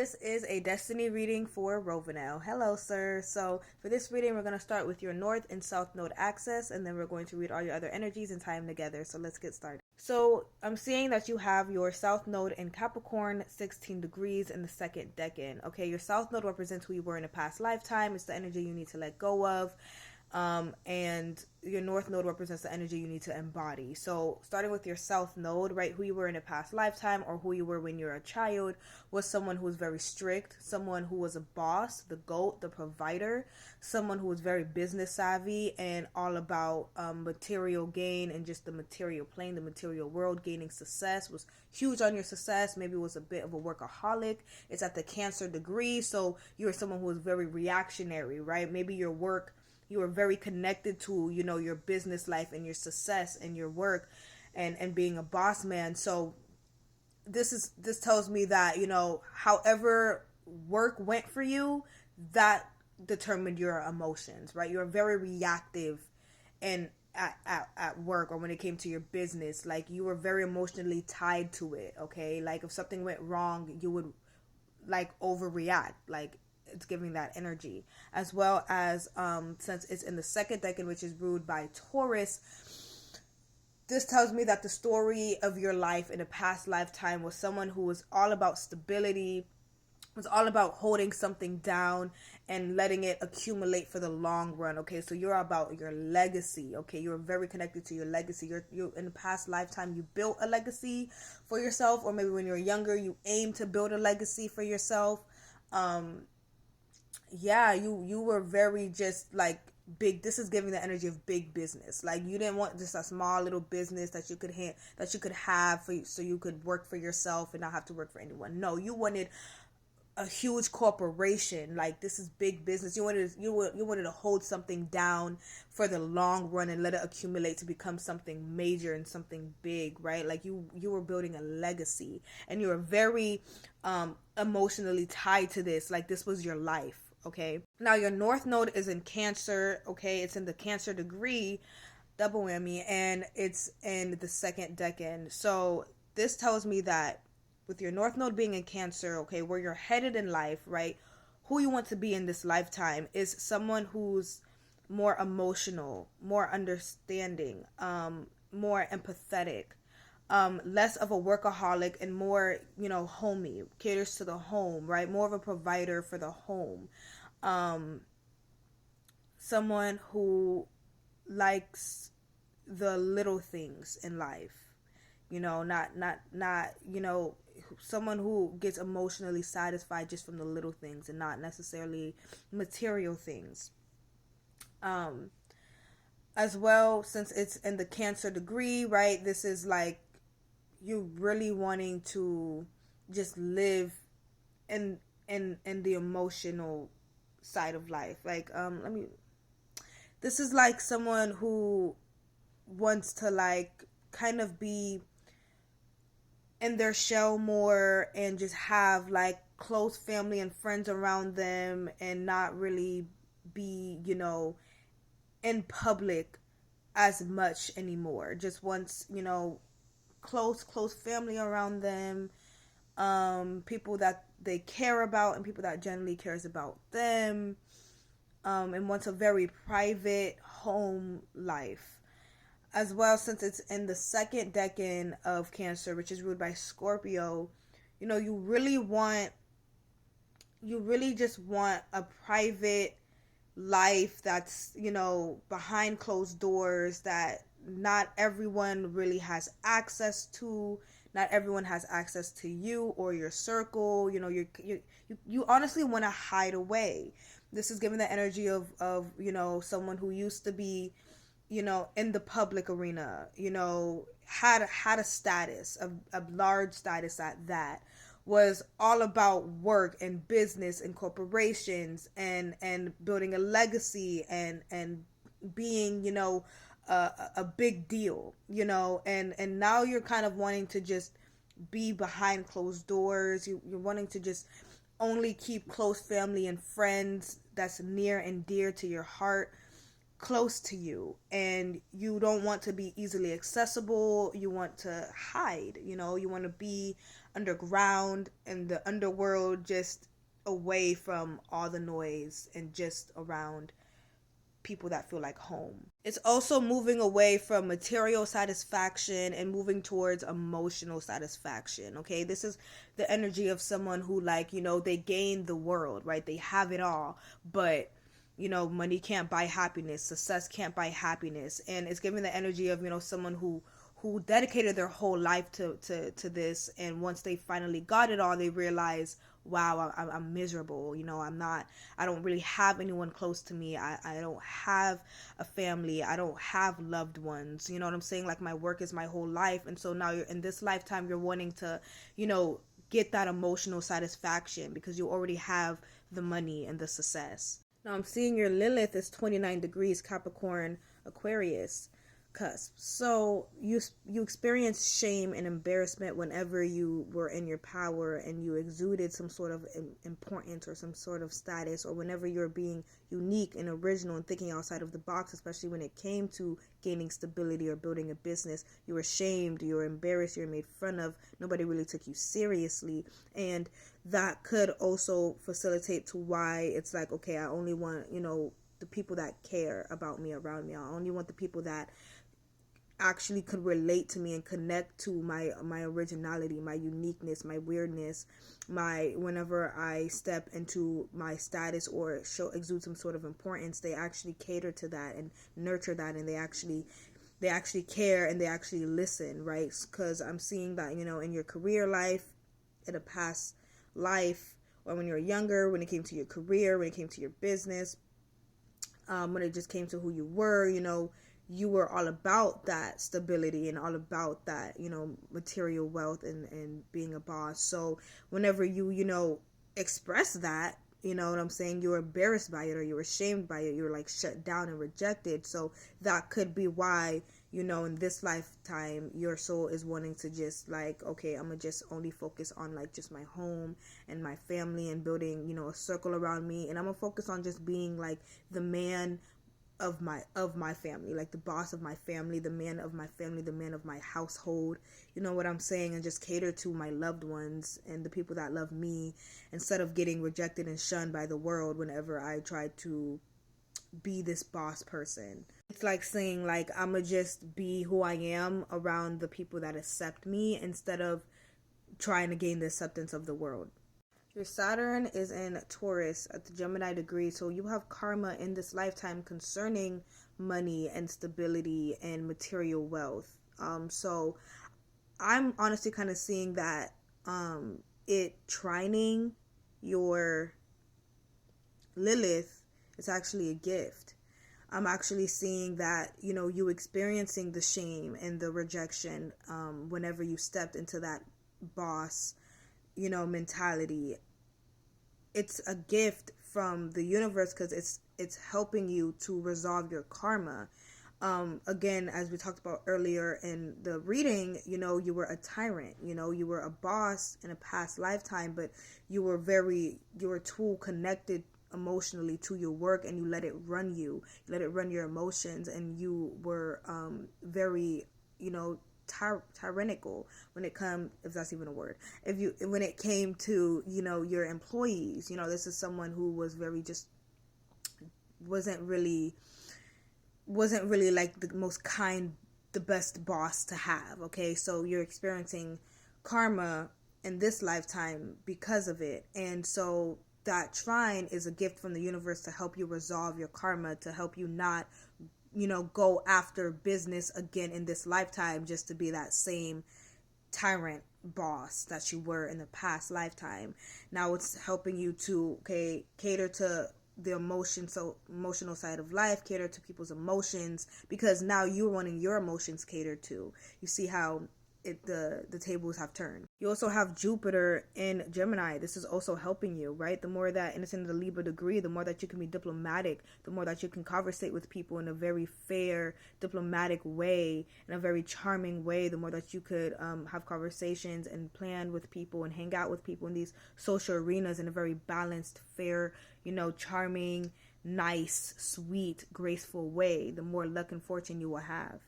This is a destiny reading for Rovenel. Hello, sir. So, for this reading, we're going to start with your North and South Node axis, and then we're going to read all your other energies and tie them together. So, let's get started. So, I'm seeing that you have your South Node in Capricorn, 16 degrees in the second decan. Okay, your South Node represents who you were in a past lifetime. It's the energy you need to let go of. And your North Node represents the energy you need to embody. So starting with your South Node, right, who you were in a past lifetime or who you were when you were a child was someone who was very strict, someone who was a boss, the GOAT, the provider, someone who was very business savvy and all about material gain and just the material plane, the material world. Gaining success was huge on your success. Maybe it was a bit of a workaholic. It's at the Cancer degree, so you were someone who was very reactionary, right? Maybe your work, you were very connected to, your business life and your success and your work and being a boss man. So this tells me that, however work went for you, that determined your emotions, right? You're very reactive and at work or when it came to your business. Like, you were very emotionally tied to it, okay? Like, if something went wrong, you would like overreact. Like, it's giving that energy, as well as since it's in the second decan, which is ruled by Taurus. This tells me that the story of your life in a past lifetime was someone who was all about stability, was all about holding something down and letting it accumulate for the long run. Okay, so you're about your legacy. Okay, you're very connected to your legacy. You're in the past lifetime, you built a legacy for yourself, or maybe when you were younger, you aimed to build a legacy for yourself. You were very just like big. This is giving the energy of big business. Like, you didn't want just a small little business that you could have for you, so you could work for yourself and not have to work for anyone. No, you wanted a huge corporation. Like, this is big business. You wanted to hold something down for the long run and let it accumulate to become something major and something big, right? Like, you were building a legacy and you were very emotionally tied to this. Like, this was your life. Okay, now your North Node is in Cancer. Okay, it's in the Cancer degree, double whammy, and it's in the second decan. So this tells me that with your North Node being in Cancer, okay, where you're headed in life, right, who you want to be in this lifetime is someone who's more emotional, more understanding, more empathetic, less of a workaholic and more, homey, caters to the home, right? More of a provider for the home. Someone who likes the little things in life, not, someone who gets emotionally satisfied just from the little things and not necessarily material things. As well, since it's in the Cancer degree, right, this is like you really wanting to just live in the emotional side of life. Like, this is like someone who wants to like kind of be in their shell more and just have like close family and friends around them and not really be, in public as much anymore. Just wants, close family around them, people that they care about and people that generally cares about them, and wants a very private home life. As well, since it's in the second decan of Cancer, which is ruled by Scorpio, you really just want a private life that's, behind closed doors, that not everyone really has access to. Not everyone has access to you or your circle. You honestly want to hide away. This is giving the energy of someone who used to be, in the public arena, had a status, a large status at that, was all about work and business and corporations and building a legacy and being, a big deal, and now you're kind of wanting to just be behind closed doors. You're wanting to just only keep close family and friends that's near and dear to your heart close to you, and you don't want to be easily accessible. You want to hide, you want to be underground and the underworld, just away from all the noise and just around people that feel like home. It's also moving away from material satisfaction and moving towards emotional satisfaction. Okay, this is the energy of someone who, like, they gain the world, right? They have it all, but money can't buy happiness, success can't buy happiness. And it's giving the energy of someone who dedicated their whole life to this, and once they finally got it all, they realize, wow, I'm miserable. I don't really have anyone close to me. I don't have a family. I don't have loved ones. You know what I'm saying? Like, my work is my whole life. And so now you're in this lifetime, you're wanting to, get that emotional satisfaction because you already have the money and the success. Now I'm seeing your Lilith is 29 degrees Capricorn Aquarius cusp. So you experienced shame and embarrassment whenever you were in your power and you exuded some sort of importance or some sort of status, or whenever you're being unique and original and thinking outside of the box, especially when it came to gaining stability or building a business. You were shamed, you were embarrassed, you were made fun of. Nobody really took you seriously. And that could also facilitate to why it's like, okay, I only want, the people that care about me around me. I only want the people that actually could relate to me and connect to my originality, my uniqueness, my weirdness, whenever I step into my status or exude some sort of importance, they actually cater to that and nurture that, and they actually care and they actually listen, right? Because I'm seeing that, in your career life, in a past life, or when you were younger, when it came to your career, when it came to your business, when it just came to who you were, you were all about that stability and all about that, material wealth and being a boss. So whenever you, express that, you know what I'm saying, you were embarrassed by it or you were shamed by it, you were like shut down and rejected. So that could be why, in this lifetime, your soul is wanting to just like, okay, I'm gonna just only focus on like just my home and my family and building, a circle around me. And I'm gonna focus on just being like the man of my family, like the boss of my family, the man of my family, the man of my household, you know what I'm saying, and just cater to my loved ones and the people that love me, instead of getting rejected and shunned by the world whenever I try to be this boss person. It's like saying, like, I'ma just be who I am around the people that accept me instead of trying to gain the acceptance of the world. Your Saturn is in Taurus at the Gemini degree, so you have karma in this lifetime concerning money and stability and material wealth. So I'm honestly kind of seeing that it trining your Lilith is actually a gift. I'm actually seeing that, you experiencing the shame and the rejection whenever you stepped into that boss mentality. It's a gift from the universe because it's helping you to resolve your karma. Again, as we talked about earlier in the reading, you were a tyrant, you were a boss in a past lifetime, but you were too connected emotionally to your work, and you let it run your emotions, and you were very tyrannical when it come, if that's even a word, when it came to your employees. This is someone who was very just wasn't really like the most kind, the best boss to have. Okay, so you're experiencing karma in this lifetime because of it, and so that trine is a gift from the universe to help you resolve your karma, to help you not go after business again in this lifetime just to be that same tyrant boss that you were in the past lifetime. Now it's helping you to cater to the emotional side of life, cater to people's emotions, because now you're wanting your emotions catered to. You see how the tables have turned. You also have Jupiter in Gemini. This is also helping you, right? The more that, and it's in the Libra degree, the more that you can be diplomatic, the more that you can conversate with people in a very fair, diplomatic way, in a very charming way, the more that you could have conversations and plan with people and hang out with people in these social arenas in a very balanced, fair, charming, nice, sweet, graceful way, the more luck and fortune you will have.